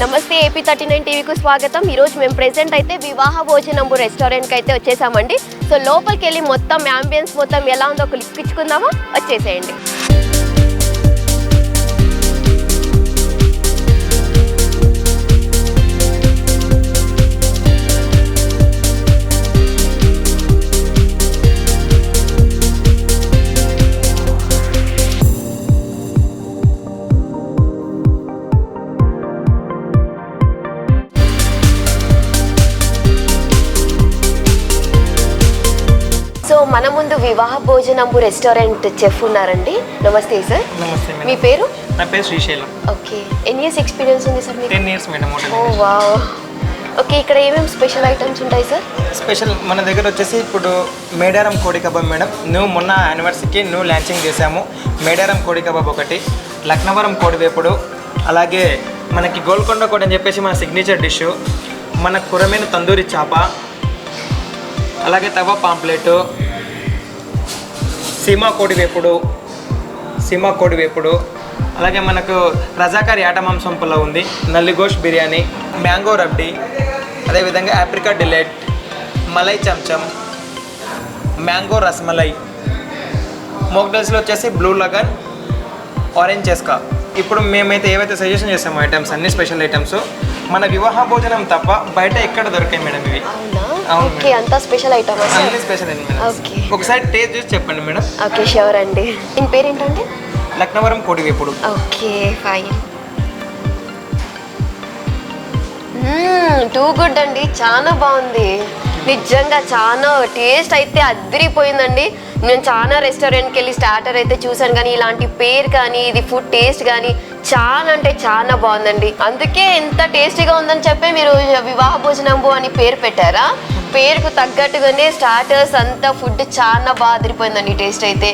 నమస్తే AP39 టీవీకి స్వాగతం. ఈరోజు మేము ప్రెజెంట్ అయితే వివాహ భోజనంబు రెస్టారెంట్కి అయితే వచ్చేసామండి. సో లోపలికి వెళ్ళి మొత్తం యాంబియన్స్ మొత్తం ఎలా ఉందో ఒక లుక్ ఇచ్చుకుందామా, వచ్చేసేయండి. సో మన ముందు వివాహ భోజనంబు రెస్టారెంట్ చెఫ్ ఉన్నారండి. నమస్తే సార్. నమస్తే మేడం. మీ పేరు? నా పేరు శ్రీశైలం. ఓకే, ఎన్ని ఇయర్స్ ఎక్స్పీరియన్స్ ఉంది సార్ మీకు? 10 years మేడం. ఓ వావ్. ఓకే, ఇక్కడ ఏమేమి స్పెషల్ ఐటమ్స్ ఉంటాయి సార్? స్పెషల్ మన దగ్గర వచ్చేసి ఇప్పుడు మేడారం కోడి కబాబ్ మేడం. నువ్వు మొన్న యానివర్సరీకి నువ్వు లాంచింగ్ చేసాము. మేడారం కోడి కబాబ్ ఒకటి, లక్నవరం కోడి వేపుడు, అలాగే మనకి గోల్కొండ కోడి అని చెప్పేసి మన సిగ్నేచర్ డిష్, మన కురమేను తందూరి చేప, అలాగే తవా పాంప్లెట్, సీమా కోడి వేపుడు, అలాగే మనకు రజాకార్ యాట మాంసం పులావ్ ఉంది, నల్లిగోష్ బిర్యానీ, మ్యాంగో రబ్డీ, అదేవిధంగా Africa delight, malai chamcham, mango rasmalai, మోక్టైల్స్లో వచ్చేసి బ్లూ లగన్, ఆరెంజ్ చెస్కా. ఇప్పుడు మేమైతే ఏవైతే సజెషన్ చేస్తామో ఐటమ్స్ అన్ని స్పెషల్ ఐటమ్స్ మన వివాహ భోజనం తప్ప బయట ఎక్కడ దొరికాయి మేడం ఇవి. అవునా? ఓకే, అంతా స్పెషల్ ఐటమ్స్. అన్ని స్పెషల్ అండి మేడం. ఓకే, ఒకసారి టేస్ట్ చేసి చెప్పండి మేడం. ఓకే ష్యూర్ అండి. దీని పేరు ఏంటంటే? లక్నవరం కోడి వేపుడు. Okay fine. టూ గుడ్ అండి, చాలా బాగుంది నిజంగా. చాలా టేస్ట్ అయితే అదిరిపోయిందండి. నేను చాలా రెస్టారెంట్కి వెళ్ళి స్టార్టర్ అయితే చూసాను, కానీ ఇలాంటి పేరు కానీ ఇది ఫుడ్ టేస్ట్ కానీ చాలా అంటే చాలా బాగుందండి. అందుకే ఎంత టేస్టీగా ఉందని చెప్పి మీరు వివాహ భోజనంబు అని పేరు పెట్టారా? పేరుకు తగ్గట్టుగానే స్టార్టర్స్ అంతా ఫుడ్ చాలా బాగా అదిరిపోయిందండి టేస్ట్ అయితే.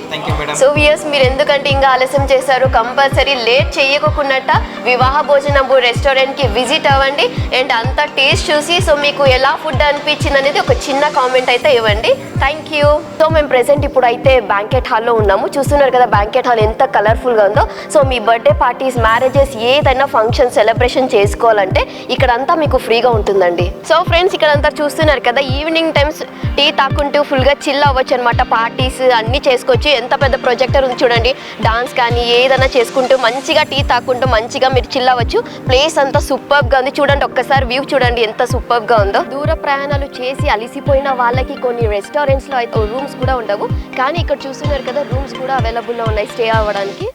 సో వియర్స్, మీరు ఎందుకంటే ఇంకా ఆలస్యం చేశారు, కంపల్సరీ లేట్ చేయకుండా వివాహ భోజనంబు రెస్టారెంట్కి విజిట్ అవ్వండి అండ్ అంతా టేస్ట్ చూసి సో మీకు ఎలా ఫుడ్ అనిపించింది అనేది ఒక చిన్న కామెంట్ అయితే ఇవ్వండి. Thank you. సో మేము ప్రెసెంట్ ఇప్పుడు అయితే బ్యాంకెట్ హాల్లో ఉన్నాము. చూస్తున్నారు కదా బ్యాంకెట్ హాల్ ఎంత కలర్ఫుల్గా ఉందో. సో మీ బర్త్డే పార్టీస్, మ్యారేజెస్, ఏదైనా ఫంక్షన్ సెలబ్రేషన్ చేసుకోవాలంటే ఇక్కడంతా మీకు ఫ్రీగా ఉంటుందండి. సో ఫ్రెండ్స్, ఇక్కడంతా చూస్తున్నారు కదా, ఈవినింగ్ టైమ్స్ టీ తాకుంటూ ఫుల్గా చిల్ అవ్వచ్చు అనమాట. పార్టీస్ అన్నీ చేసుకోవచ్చు. ఎంత పెద్ద ప్రొజెక్టర్ ఉంది చూడండి. డాన్స్ కానీ ఏదైనా చేసుకుంటూ మంచిగా టీ తాకుంటూ మంచిగా మీరు చిల్ అవ్వచ్చు. ప్లేస్ అంతా సూపర్గా ఉంది. చూడండి, ఒక్కసారి వ్యూ చూడండి ఎంత సూపర్గా ఉందో. దూర ప్రయాణాలు చేసి అలిసిపోయిన వాళ్ళకి కొన్ని రెస్టారెంట్స్లో అయితే రూమ్స్ కూడా ఉండవు, కానీ ఇక్కడ చూస్తున్నారు కదా రూమ్స్ కూడా అవైలబుల్లో ఉన్నాయి స్టే అవ్వడానికి.